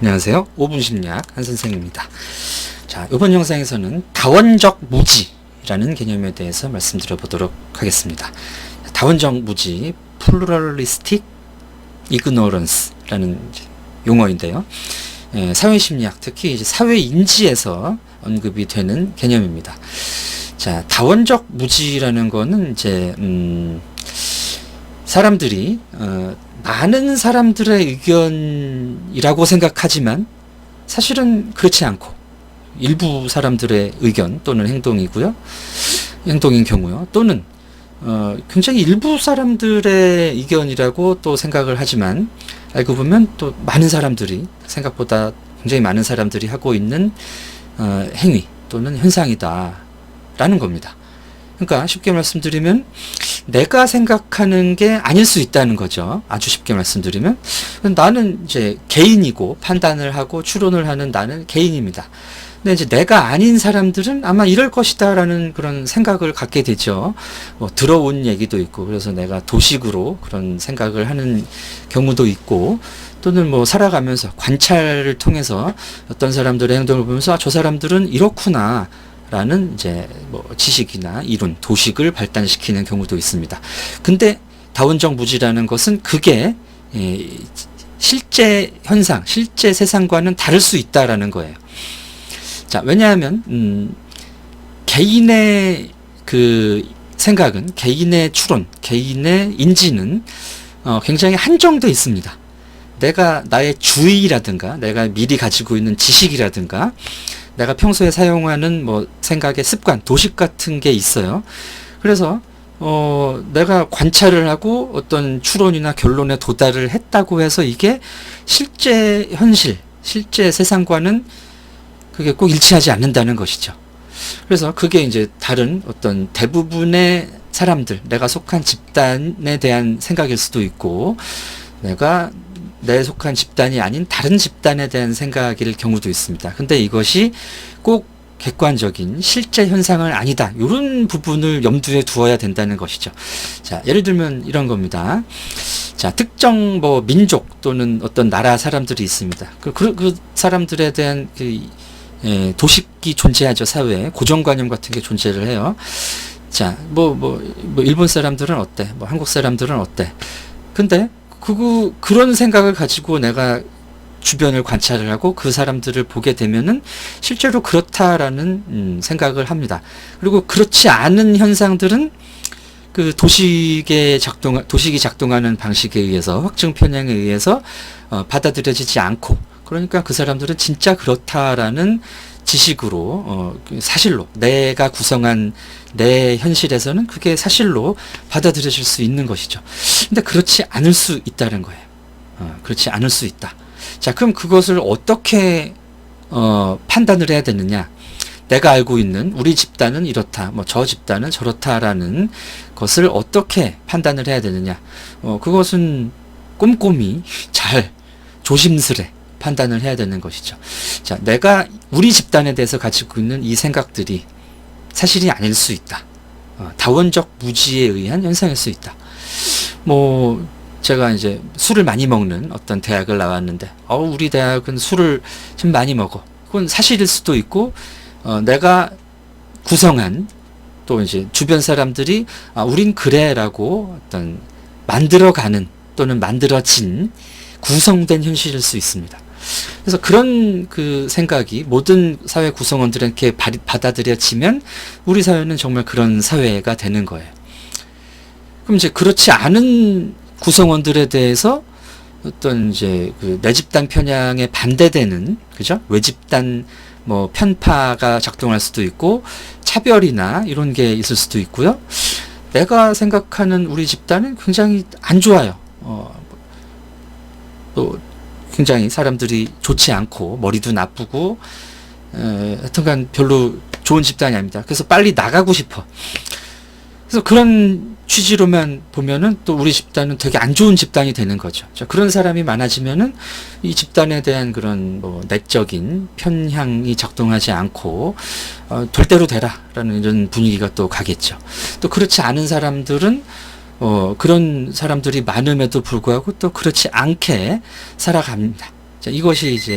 안녕하세요. 5분 심리학 한선생입니다. 자, 이번 영상에서는 다원적 무지라는 개념에 대해서 말씀드려 보도록 하겠습니다. 다원적 무지, pluralistic ignorance라는 용어인데요. 사회심리학, 특히 이제 사회인지에서 언급이 되는 개념입니다. 자, 다원적 무지라는 거는 이제 사람들이 많은 사람들의 의견이라고 생각하지만 사실은 그렇지 않고 일부 사람들의 의견 또는 행동인 경우요. 또는 굉장히 일부 사람들의 의견이라고 또 생각을 하지만 알고 보면 또 많은 사람들이 생각보다 굉장히 많은 사람들이 하고 있는 행위 또는 현상이다 라는 겁니다. 그러니까 쉽게 말씀드리면 내가 생각하는 게 아닐 수 있다는 거죠. 아주 쉽게 말씀드리면 나는 이제 개인이고 판단을 하고 추론을 하는 나는 개인입니다. 근데 이제 내가 아닌 사람들은 아마 이럴 것이다 라는 그런 생각을 갖게 되죠. 뭐 들어온 얘기도 있고 그래서 내가 도식으로 그런 생각을 하는 경우도 있고 또는 뭐 살아가면서 관찰을 통해서 어떤 사람들의 행동을 보면서 저 사람들은 이렇구나 라는 이제 뭐 지식이나 이론, 도식을 발달시키는 경우도 있습니다. 근데 다원적 무지라는 것은 그게 실제 현상, 실제 세상과는 다를 수 있다라는 거예요. 자, 왜냐하면 개인의 그 생각은, 개인의 추론, 개인의 인지는 굉장히 한정돼 있습니다. 내가 나의 주의라든가 내가 미리 가지고 있는 지식이라든가 내가 평소에 사용하는 뭐 생각의 습관, 도식 같은 게 있어요. 그래서 내가 관찰을 하고 어떤 추론이나 결론에 도달을 했다고 해서 이게 실제 현실, 실제 세상과는 그게 꼭 일치하지 않는다는 것이죠. 그래서 그게 이제 다른 어떤 대부분의 사람들, 내가 속한 집단에 대한 생각일 수도 있고 내 속한 집단이 아닌 다른 집단에 대한 생각일 경우도 있습니다. 근데 이것이 꼭 객관적인 실제 현상은 아니다. 이런 부분을 염두에 두어야 된다는 것이죠. 자, 예를 들면 이런 겁니다. 자, 특정 뭐 민족 또는 어떤 나라 사람들이 있습니다. 그 사람들에 대한 도식이 존재하죠. 사회에 고정관념 같은 게 존재를 해요. 자, 뭐 일본 사람들은 어때? 뭐 한국 사람들은 어때? 근데 그런 생각을 가지고 내가 주변을 관찰을 하고 그 사람들을 보게 되면은 실제로 그렇다라는 생각을 합니다. 그리고 그렇지 않은 현상들은 그 도식이 작동하는 방식에 의해서 확증 편향에 의해서 받아들여지지 않고, 그러니까 그 사람들은 진짜 그렇다라는 지식으로 사실로 내가 구성한 내 현실에서는 그게 사실로 받아들여질 수 있는 것이죠. 근데 그렇지 않을 수 있다는 거예요. 그렇지 않을 수 있다. 자, 그럼 그것을 어떻게 판단을 해야 되느냐? 내가 알고 있는 우리 집단은 이렇다, 뭐 저 집단은 저렇다라는 것을 어떻게 판단을 해야 되느냐? 그것은 꼼꼼히 잘 조심스레 판단을 해야 되는 것이죠. 자, 내가 우리 집단에 대해서 가지고 있는 이 생각들이 사실이 아닐 수 있다. 다원적 무지에 의한 현상일 수 있다. 뭐 제가 이제 술을 많이 먹는 어떤 대학을 나왔는데 우리 대학은 술을 좀 많이 먹어. 그건 사실일 수도 있고 내가 구성한 또 이제 주변 사람들이 우린 그래라고 어떤 만들어가는 또는 만들어진 구성된 현실일 수 있습니다. 그래서 그런 그 생각이 모든 사회 구성원들에게 받아들여지면 우리 사회는 정말 그런 사회가 되는 거예요. 그럼 이제 그렇지 않은 구성원들에 대해서 어떤 이제 그 내 집단 편향에 반대되는, 그죠? 외집단 뭐 편파가 작동할 수도 있고 차별이나 이런 게 있을 수도 있고요. 내가 생각하는 우리 집단은 굉장히 안 좋아요. 또 굉장히 사람들이 좋지 않고 머리도 나쁘고 하여튼간 별로 좋은 집단이 아닙니다. 그래서 빨리 나가고 싶어. 그래서 그런 취지로만 보면은 또 우리 집단은 되게 안 좋은 집단이 되는 거죠. 자, 그런 사람이 많아지면은 이 집단에 대한 그런 뭐 내적인 편향이 작동하지 않고 될 대로 되라라는 이런 분위기가 또 가겠죠. 또 그렇지 않은 사람들은 그런 사람들이 많음에도 불구하고 또 그렇지 않게 살아갑니다. 자, 이것이 이제